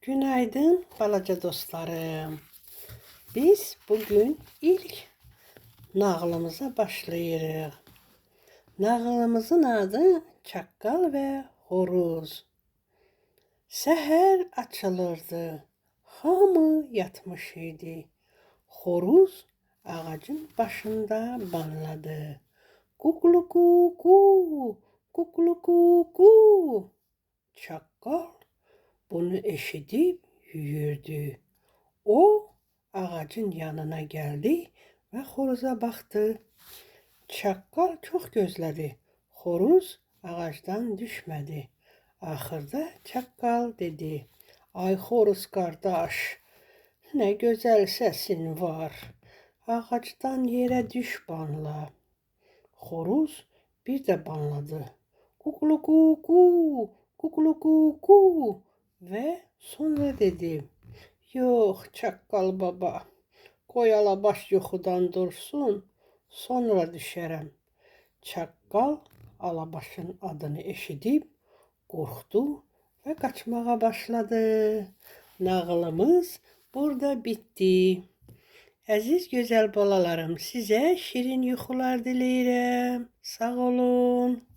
Günaydın balaca dostlarım. Biz bugün ilk nağılımıza başlayırıq. Nağılımızın adı Çaqqal ve Xoruz. Səhər açılırdı. Hamı yatmış idi. Xoruz ağacın başında banladı. Kukluku ku, kukluku ku. Çaqqal bunu eşidip yürüdü. O ağacın yanına geldi ve xoruza baktı. Çaqqal çok gözlədi. Xoruz ağacdan düşmedi. Axırda çaqqal dedi: "Ay xoruz qardaş, nə gözəl səsin var. Ağacdan yerə düş banla." Xoruz bir də banladı. Kukluku ku, kukluku ku və sonra dedi: "Yox, çaqqal baba, qoy alabaş yuxudan dursun, sonra düşərəm." Çaqqal alabaşın adını eşidib qorxdu və qaçmağa başladı. Nağılımız burada bitdi. Əziz gözəl balalarım, sizə şirin yuxular diləyirəm. Sağ olun.